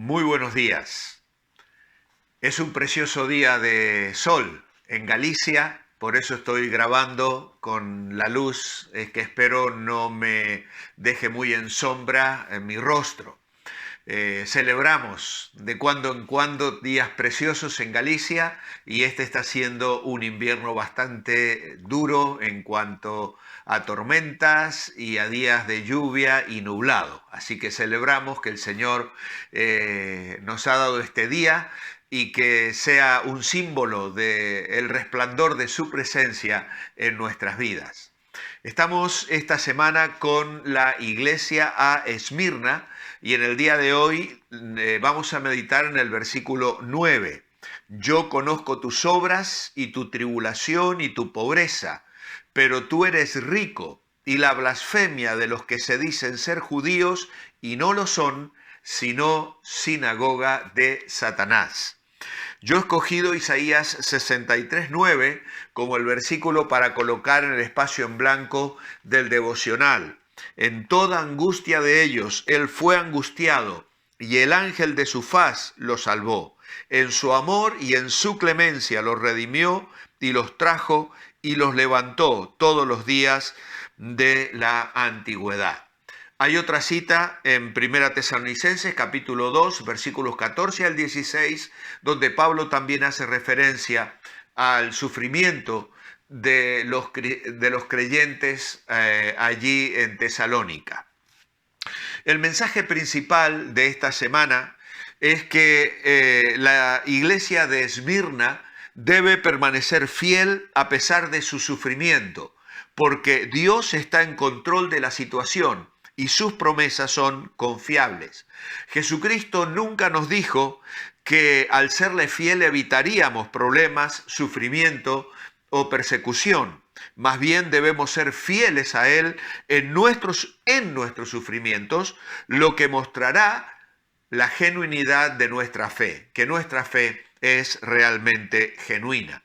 Muy buenos días. Es un precioso día de sol en Galicia, por eso estoy grabando con la luz que espero no me deje muy en sombra en mi rostro. Celebramos de cuando en cuando días preciosos en Galicia y este está siendo un invierno bastante duro en cuanto a tormentas y a días de lluvia y nublado. Así que celebramos que el Señor nos ha dado este día y que sea un símbolo del resplandor de su presencia en nuestras vidas. Estamos esta semana con la iglesia a Esmirna y en el día de hoy vamos a meditar en el versículo 9. Yo conozco tus obras y tu tribulación y tu pobreza, pero tú eres rico y la blasfemia de los que se dicen ser judíos y no lo son, sino sinagoga de Satanás. Yo he escogido Isaías 63:9 como el versículo para colocar en el espacio en blanco del devocional. En toda angustia de ellos, él fue angustiado, y el ángel de su faz los salvó. En su amor y en su clemencia los redimió y los trajo y los levantó todos los días de la antigüedad. Hay otra cita en 1 Tesalonicenses capítulo 2, versículos 14 al 16, donde Pablo también hace referencia al sufrimiento de los creyentes allí en Tesalónica. El mensaje principal de esta semana es que la iglesia de Esmirna debe permanecer fiel a pesar de su sufrimiento, porque Dios está en control de la situación y sus promesas son confiables. Jesucristo nunca nos dijo que al serle fiel evitaríamos problemas, sufrimiento o persecución. Más bien debemos ser fieles a Él en nuestros sufrimientos, lo que mostrará la genuinidad de nuestra fe, que nuestra fe es realmente genuina.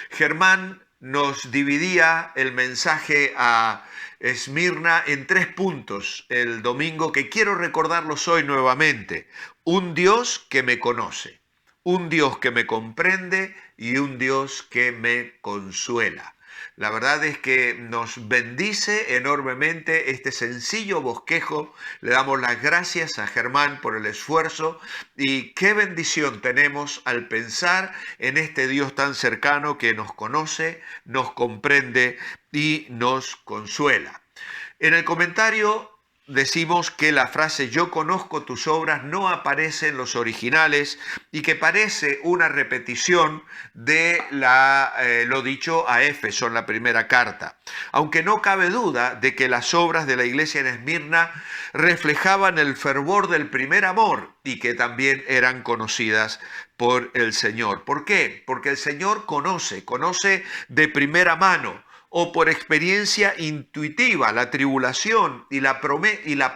Germán nos dividía el mensaje a Esmirna en 3 puntos el domingo que quiero recordarlos hoy nuevamente. Un Dios que me conoce, un Dios que me comprende y un Dios que me consuela. La verdad es que nos bendice enormemente este sencillo bosquejo. Le damos las gracias a Germán por el esfuerzo y qué bendición tenemos al pensar en este Dios tan cercano que nos conoce, nos comprende y nos consuela. En el comentario decimos que la frase yo conozco tus obras no aparece en los originales y que parece una repetición de lo dicho a Éfeso en la primera carta. Aunque no cabe duda de que las obras de la iglesia en Esmirna reflejaban el fervor del primer amor y que también eran conocidas por el Señor. ¿Por qué? Porque el Señor conoce de primera mano o por experiencia intuitiva la tribulación y la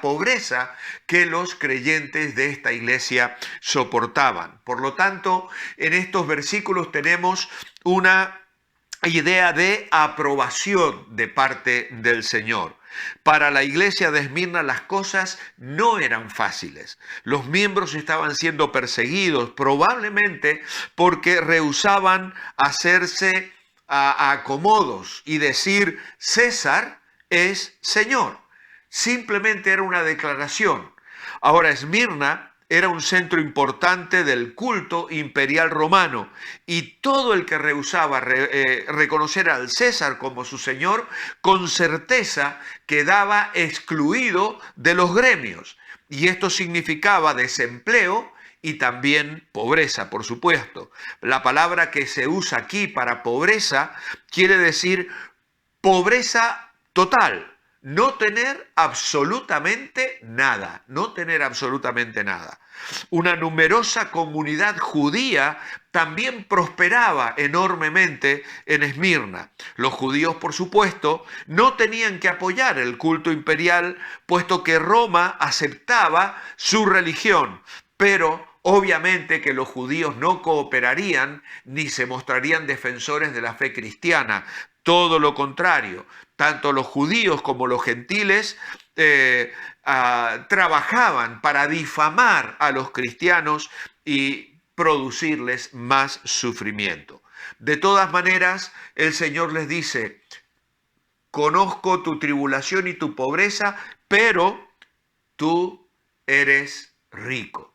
pobreza que los creyentes de esta iglesia soportaban. Por lo tanto, en estos versículos tenemos una idea de aprobación de parte del Señor. Para la iglesia de Esmirna las cosas no eran fáciles. Los miembros estaban siendo perseguidos, probablemente porque rehusaban hacerse a acomodos y decir César es Señor. Simplemente era una declaración. Ahora, Esmirna era un centro importante del culto imperial romano y todo el que rehusaba reconocer al César como su señor, con certeza quedaba excluido de los gremios. Y esto significaba desempleo y también pobreza, por supuesto. La palabra que se usa aquí para pobreza quiere decir pobreza total. No tener absolutamente nada, no tener absolutamente nada. Una numerosa comunidad judía también prosperaba enormemente en Esmirna. Los judíos, por supuesto, no tenían que apoyar el culto imperial, puesto que Roma aceptaba su religión, pero obviamente que los judíos no cooperarían ni se mostrarían defensores de la fe cristiana. Todo lo contrario, tanto los judíos como los gentiles trabajaban para difamar a los cristianos y producirles más sufrimiento. De todas maneras, el Señor les dice: conozco tu tribulación y tu pobreza, pero tú eres rico.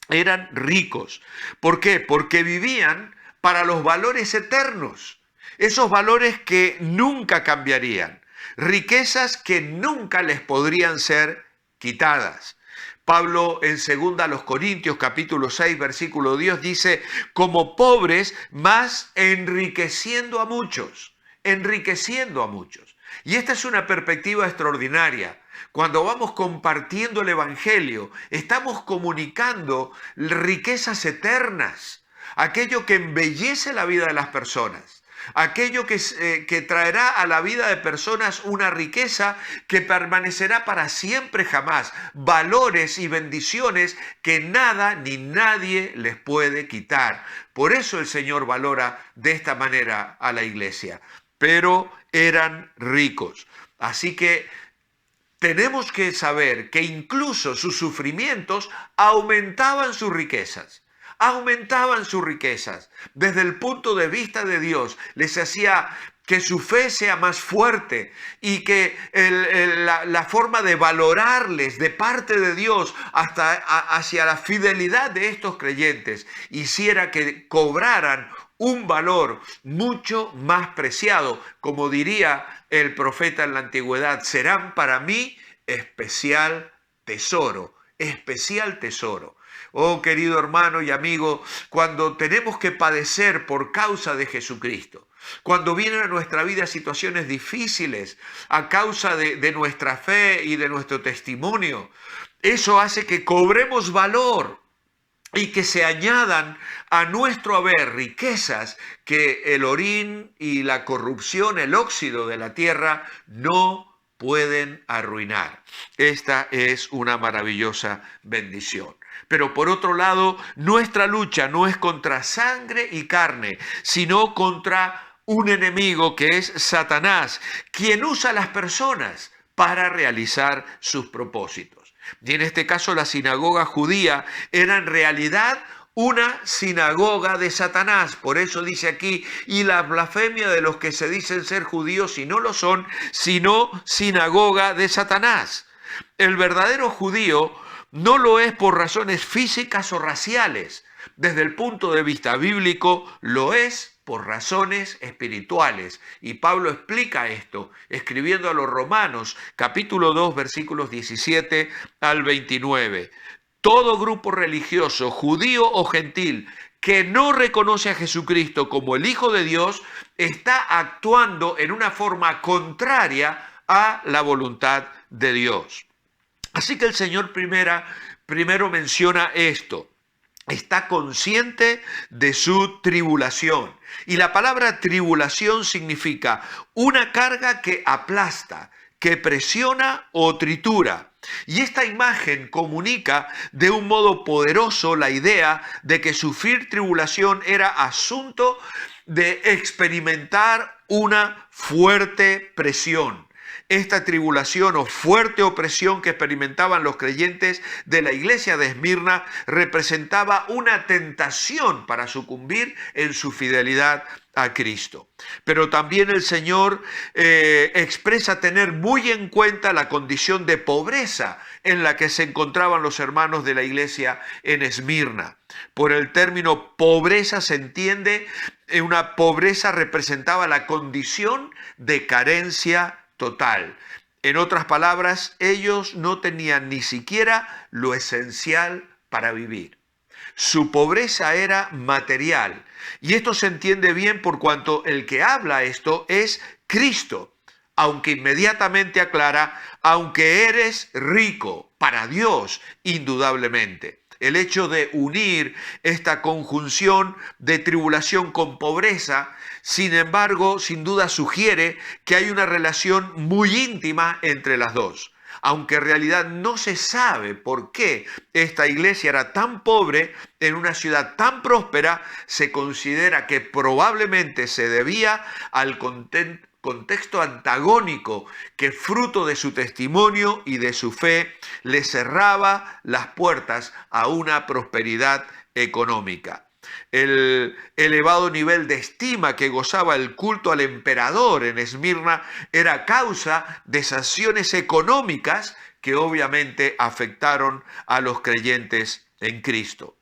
Eran ricos. ¿Por qué? Porque vivían para los valores eternos, esos valores que nunca cambiarían, riquezas que nunca les podrían ser quitadas. Pablo en 2 Corintios capítulo 6 versículo 10 dice: como pobres, mas enriqueciendo a muchos, enriqueciendo a muchos. Y esta es una perspectiva extraordinaria. Cuando vamos compartiendo el Evangelio, estamos comunicando riquezas eternas, aquello que embellece la vida de las personas, aquello que traerá a la vida de personas una riqueza que permanecerá para siempre jamás, valores y bendiciones que nada ni nadie les puede quitar. Por eso el Señor valora de esta manera a la iglesia. Pero eran ricos. Así que tenemos que saber que incluso sus sufrimientos aumentaban sus riquezas. Aumentaban sus riquezas. Desde el punto de vista de Dios, les hacía que su fe sea más fuerte y que la forma de valorarles de parte de Dios hacia la fidelidad de estos creyentes hiciera que cobraran un valor mucho más preciado. Como diría el profeta en la antigüedad: serán para mí especial tesoro, especial tesoro. Oh, querido hermano y amigo, cuando tenemos que padecer por causa de Jesucristo, cuando vienen a nuestra vida situaciones difíciles a causa de nuestra fe y de nuestro testimonio, eso hace que cobremos valor y que se añadan a nuestro haber riquezas que el orín y la corrupción, el óxido de la tierra, no pueden arruinar. Esta es una maravillosa bendición. Pero por otro lado, nuestra lucha no es contra sangre y carne, sino contra un enemigo que es Satanás, quien usa a las personas para realizar sus propósitos. Y en este caso la sinagoga judía era en realidad una sinagoga de Satanás. Por eso dice aquí: y la blasfemia de los que se dicen ser judíos y no lo son, sino sinagoga de Satanás. El verdadero judío no lo es por razones físicas o raciales. Desde el punto de vista bíblico, lo es por razones espirituales. Y Pablo explica esto escribiendo a los Romanos, capítulo 2, versículos 17 al 29. Todo grupo religioso, judío o gentil, que no reconoce a Jesucristo como el Hijo de Dios, está actuando en una forma contraria a la voluntad de Dios. Así que el Señor primero menciona esto. Está consciente de su tribulación. Y la palabra tribulación significa una carga que aplasta, que presiona o tritura. Y esta imagen comunica de un modo poderoso la idea de que sufrir tribulación era asunto de experimentar una fuerte presión. Esta tribulación o fuerte opresión que experimentaban los creyentes de la iglesia de Esmirna representaba una tentación para sucumbir en su fidelidad a Cristo. Pero también el Señor expresa tener muy en cuenta la condición de pobreza en la que se encontraban los hermanos de la iglesia en Esmirna. Por el término pobreza se entiende, una pobreza representaba la condición de carencia total. En otras palabras, ellos no tenían ni siquiera lo esencial para vivir. Su pobreza era material. Y esto se entiende bien por cuanto el que habla esto es Cristo. Aunque inmediatamente aclara: aunque eres rico para Dios, indudablemente. El hecho de unir esta conjunción de tribulación con pobreza, sin embargo, sin duda sugiere que hay una relación muy íntima entre las dos. Aunque en realidad no se sabe por qué esta iglesia era tan pobre en una ciudad tan próspera, se considera que probablemente se debía al contexto antagónico que fruto de su testimonio y de su fe le cerraba las puertas a una prosperidad económica. El elevado nivel de estima que gozaba el culto al emperador en Esmirna era causa de sanciones económicas que obviamente afectaron a los creyentes en Cristo.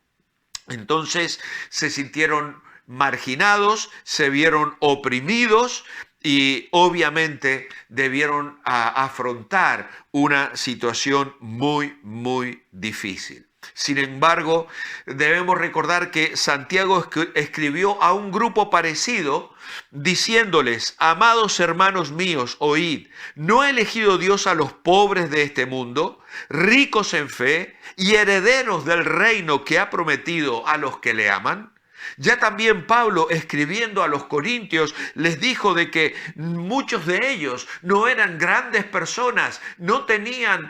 Entonces se sintieron marginados, se vieron oprimidos y obviamente debieron afrontar una situación muy, muy difícil. Sin embargo, debemos recordar que Santiago escribió a un grupo parecido diciéndoles: amados hermanos míos, oíd, ¿no ha elegido Dios a los pobres de este mundo, ricos en fe y herederos del reino que ha prometido a los que le aman? Ya también Pablo, escribiendo a los corintios, les dijo de que muchos de ellos no eran grandes personas, no tenían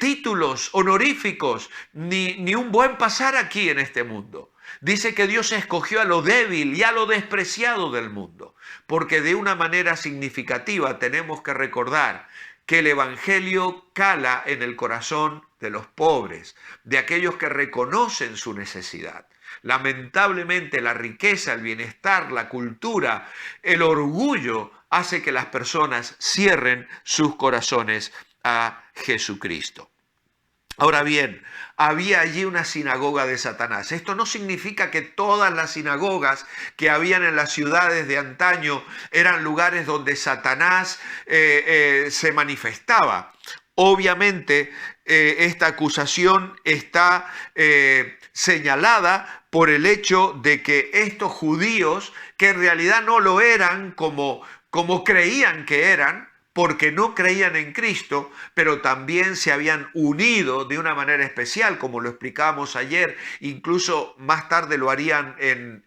títulos honoríficos, ni un buen pasar aquí en este mundo. Dice que Dios escogió a lo débil y a lo despreciado del mundo, porque de una manera significativa tenemos que recordar que el Evangelio cala en el corazón de los pobres, de aquellos que reconocen su necesidad. Lamentablemente la riqueza, el bienestar, la cultura, el orgullo hace que las personas cierren sus corazones a Jesucristo. Ahora bien, había allí una sinagoga de Satanás. Esto no significa que todas las sinagogas que habían en las ciudades de antaño eran lugares donde Satanás se manifestaba. Obviamente, esta acusación está señalada por el hecho de que estos judíos, que en realidad no lo eran como creían que eran, porque no creían en Cristo, pero también se habían unido de una manera especial, como lo explicábamos ayer, incluso más tarde lo harían en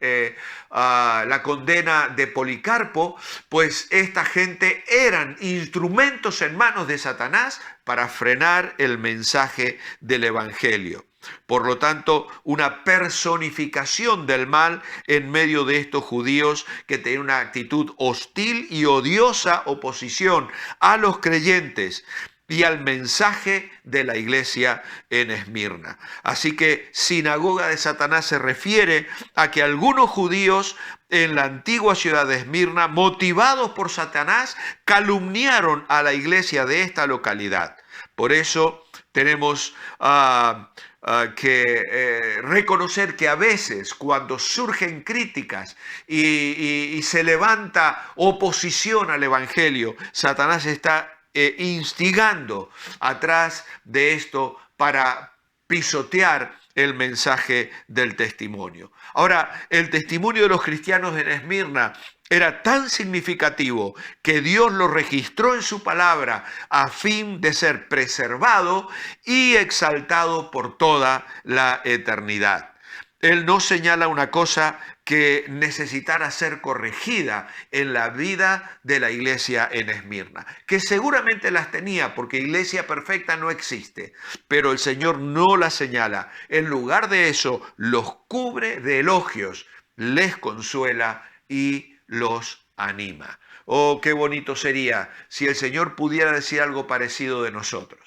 la condena de Policarpo, pues esta gente eran instrumentos en manos de Satanás para frenar el mensaje del Evangelio. Por lo tanto, una personificación del mal en medio de estos judíos que tenían una actitud hostil y odiosa oposición a los creyentes y al mensaje de la iglesia en Esmirna. Así que sinagoga de Satanás se refiere a que algunos judíos en la antigua ciudad de Esmirna, motivados por Satanás, calumniaron a la iglesia de esta localidad. Por eso tenemos que reconocer que a veces cuando surgen críticas y se levanta oposición al Evangelio, Satanás está instigando atrás de esto para pisotear el mensaje del testimonio. Ahora, el testimonio de los cristianos en Esmirna era tan significativo que Dios lo registró en su palabra a fin de ser preservado y exaltado por toda la eternidad. Él no señala una cosa que necesitara ser corregida en la vida de la iglesia en Esmirna, que seguramente las tenía, porque iglesia perfecta no existe, pero el Señor no la señala. En lugar de eso, los cubre de elogios, les consuela y los anima. Oh, qué bonito sería si el Señor pudiera decir algo parecido de nosotros.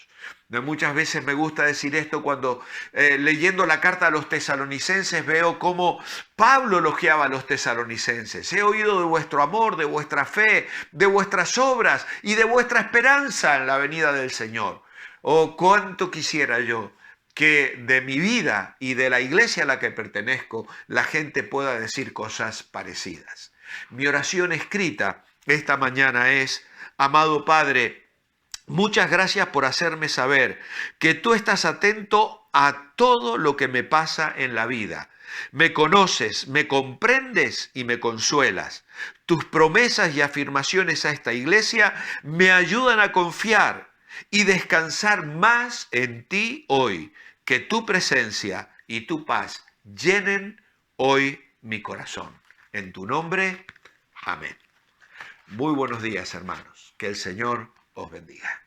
Muchas veces me gusta decir esto cuando leyendo la carta a los tesalonicenses veo cómo Pablo elogiaba a los tesalonicenses. He oído de vuestro amor, de vuestra fe, de vuestras obras y de vuestra esperanza en la venida del Señor. Oh, cuánto quisiera yo que de mi vida y de la iglesia a la que pertenezco la gente pueda decir cosas parecidas. Mi oración escrita esta mañana es: amado Padre, muchas gracias por hacerme saber que tú estás atento a todo lo que me pasa en la vida. Me conoces, me comprendes y me consuelas. Tus promesas y afirmaciones a esta iglesia me ayudan a confiar y descansar más en ti hoy. Que tu presencia y tu paz llenen hoy mi corazón. En tu nombre, amén. Muy buenos días, hermanos. Que el Señor os bendiga.